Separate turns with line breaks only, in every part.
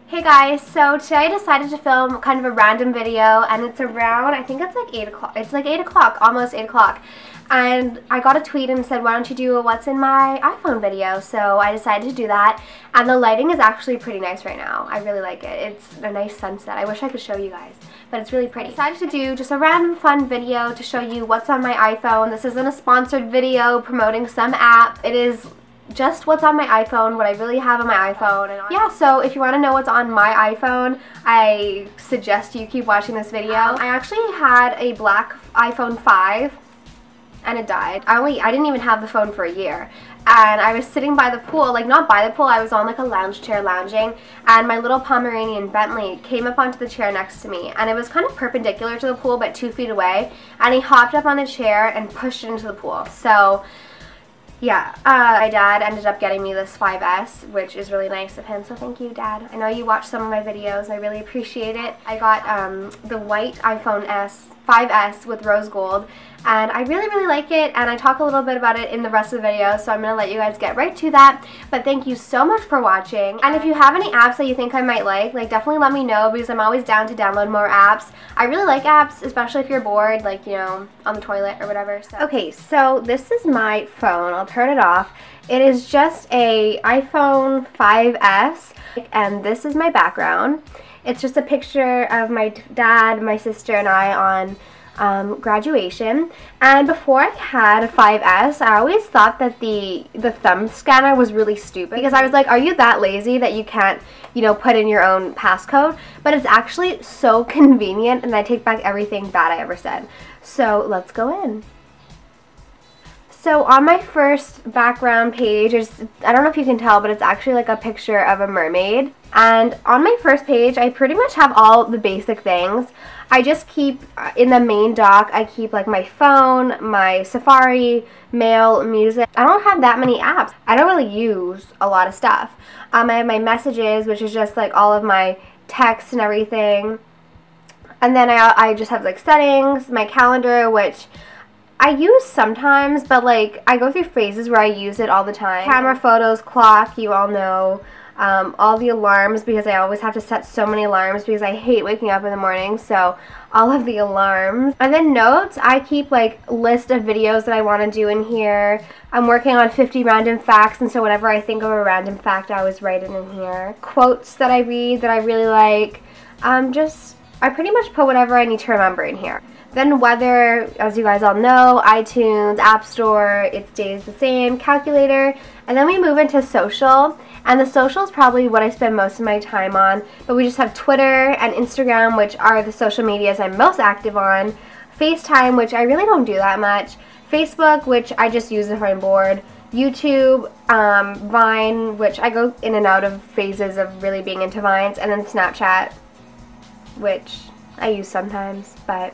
Hey guys, so today I decided to film kind of a random video, and it's around, I think it's like 8 o'clock. It's like 8 o'clock, almost 8 o'clock. And I got a tweet and said, why don't you do a what's in my iPhone video? So I decided to do that, and the lighting is actually pretty nice right now. I really like it. It's a nice sunset. I wish I could show you guys, but it's really pretty. I decided to do just a random fun video to show you what's on my iPhone. This isn't a sponsored video promoting some app. It is just what's on my iPhone, what I really have on my iPhone. And yeah, so if you want to know what's on my iPhone, I suggest you keep watching this video. I actually had a black iPhone 5 and it died. I didn't even have the phone for a year. And I was sitting by the pool, like not by the pool, I was on like a lounge chair lounging, and my little Pomeranian Bentley came up onto the chair next to me, and it was kind of perpendicular to the pool but 2 feet away, and he hopped up on the chair and pushed it into the pool. So yeah, my dad ended up getting me this 5S, which is really nice of him, so thank you, Dad. I know you watch some of my videos, I really appreciate it. I got the white iPhone 5S with rose gold, and I really like it, and I talk a little bit about it in the rest of the video, so I'm going to let you guys get right to that. But thank you so much for watching, and if you have any apps that you think I might like definitely let me know, because I'm always down to download more apps. I really like apps, especially if you're bored, like, you know, on the toilet or whatever. So. Okay, so this is my phone. I'll turn it off. It is just a iPhone 5S, and this is my background. It's just a picture of my dad, my sister, and I on graduation. And before I had a 5S, I always thought that the thumb scanner was really stupid, because I was like, are you that lazy that you can't, you know, put in your own passcode? But it's actually so convenient, and I take back everything bad I ever said. So let's go in. So on my first background page, I don't know if you can tell, but it's actually like a picture of a mermaid. And on my first page, I pretty much have all the basic things. I just keep, in the main dock, I keep like my phone, my Safari, mail, music. I don't have that many apps. I don't really use a lot of stuff. I have my messages, which is just like all of my texts and everything. And then I just have like settings, my calendar, which I use sometimes, but like I go through phases where I use it all the time. Camera, photos, clock, you all know. All the alarms, because I always have to set so many alarms because I hate waking up in the morning, so all of the alarms. And then notes, I keep like a list of videos that I want to do in here. I'm working on 50 random facts, and so whenever I think of a random fact, I always write it in here. Quotes that I read that I really like. I pretty much put whatever I need to remember in here. Then weather, as you guys all know, iTunes, App Store, it stays the same, calculator, and then we move into social, and the social is probably what I spend most of my time on, but we just have Twitter and Instagram, which are the social medias I'm most active on, FaceTime, which I really don't do that much, Facebook, which I just use if I'm bored, YouTube, Vine, which I go in and out of phases of really being into Vines, and then Snapchat, which I use sometimes, but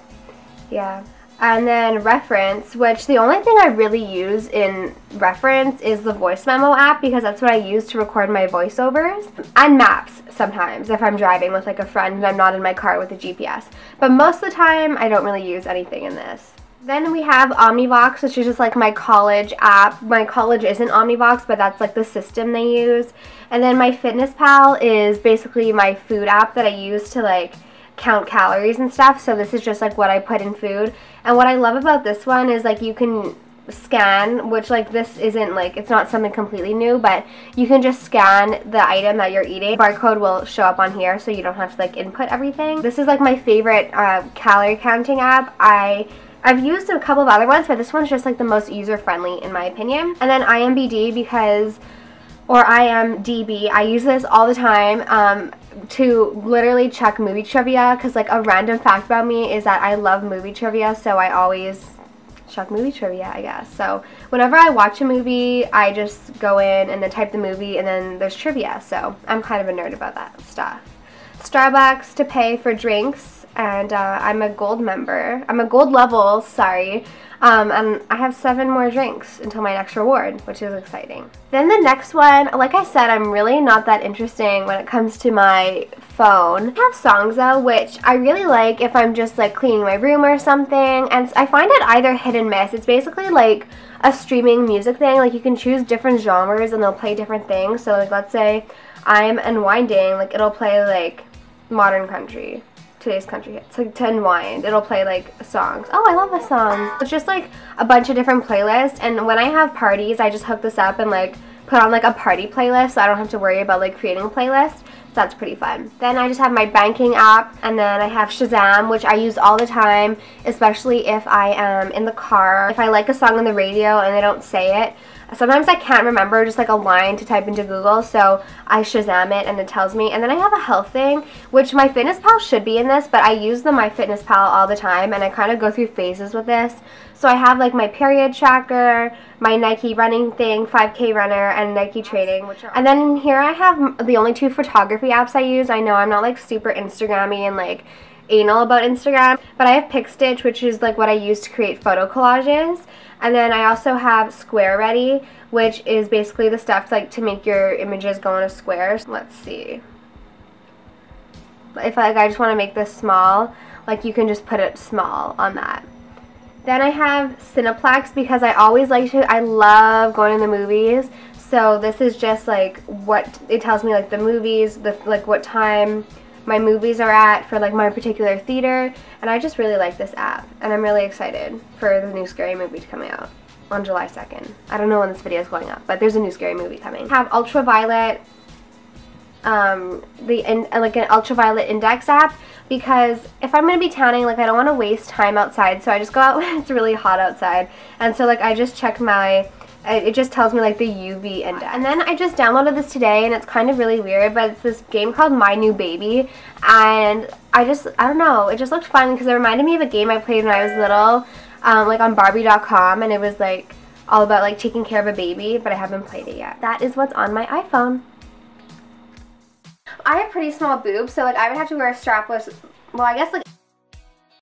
yeah. And then Reference, which the only thing I really use in Reference is the voice memo app, because that's what I use to record my voiceovers. And Maps sometimes if I'm driving with like a friend and I'm not in my car with a GPS. But most of the time I don't really use anything in this. Then we have Omnivox, which is just like my college app. My college isn't Omnivox, but that's like the system they use. And then my FitnessPal is basically my food app that I use to like count calories and stuff, so this is just like what I put in food. And what I love about this one is like you can scan, which like this isn't like, it's not something completely new, but you can just scan the item that you're eating. The barcode will show up on here, so you don't have to like input everything. This is like my favorite calorie counting app. I've used a couple of other ones, but this one's just like the most user-friendly in my opinion. And then IMDb, I use this all the time to literally check movie trivia, because like a random fact about me is that I love movie trivia, so I always check movie trivia, I guess. So whenever I watch a movie, I just go in and then type the movie, and then there's trivia, so I'm kind of a nerd about that stuff. Starbucks to pay for drinks, and I'm a gold member. I'm a gold level, sorry. And I have 7 more drinks until my next reward, which is exciting. Then the next one, like I said, I'm really not that interesting when it comes to my phone. I have songs though, which I really like if I'm just like cleaning my room or something, and I find it either hit and miss. It's basically like a streaming music thing. Like you can choose different genres and they'll play different things. So like let's say I'm unwinding, like it'll play like modern country, today's country hits. Like to unwind, it'll play like songs. Oh, I love the song. It's just like a bunch of different playlists, and when I have parties I just hook this up and like put on like a party playlist, so I don't have to worry about like creating a playlist. So that's pretty fun. Then I just have my banking app, and then I have Shazam, which I use all the time, especially if I am in the car. If I like a song on the radio and they don't say it, sometimes I can't remember just like a line to type into Google, so I Shazam it and it tells me. And then I have a health thing, which MyFitnessPal should be in this, but I use the MyFitnessPal all the time, and I kind of go through phases with this. So I have like my period tracker, my Nike running thing, 5K runner, and Nike trading. And then here I have the only 2 photography apps I use. I know I'm not like super Instagram-y and like anal about Instagram, but I have PicStitch, which is like what I use to create photo collages. And then I also have Square Ready, which is basically the stuff like to make your images go in a square. Let's see. If like I just want to make this small, like you can just put it small on that. Then I have Cineplex because I always like to, I love going to the movies. So this is just like what it tells me, like the movies, like what time my movies are at for like my particular theater, and I just really like this app, and I'm really excited for the new scary movie to come out on July 2nd. I don't know when this video is going up, but there's a new scary movie coming. I have Ultraviolet, like an ultraviolet index app, because if I'm going to be tanning, like I don't want to waste time outside, so I just go out when it's really hot outside, and so like I just check my, it just tells me like the UV index. And then I just downloaded this today, and it's kind of really weird, but it's this game called My New Baby, and I don't know, it just looked fun because it reminded me of a game I played when I was little, like on Barbie.com, and it was like all about like taking care of a baby, but I haven't played it yet. That is what's on my iPhone. I have pretty small boobs, so like I would have to wear a strapless, well I guess like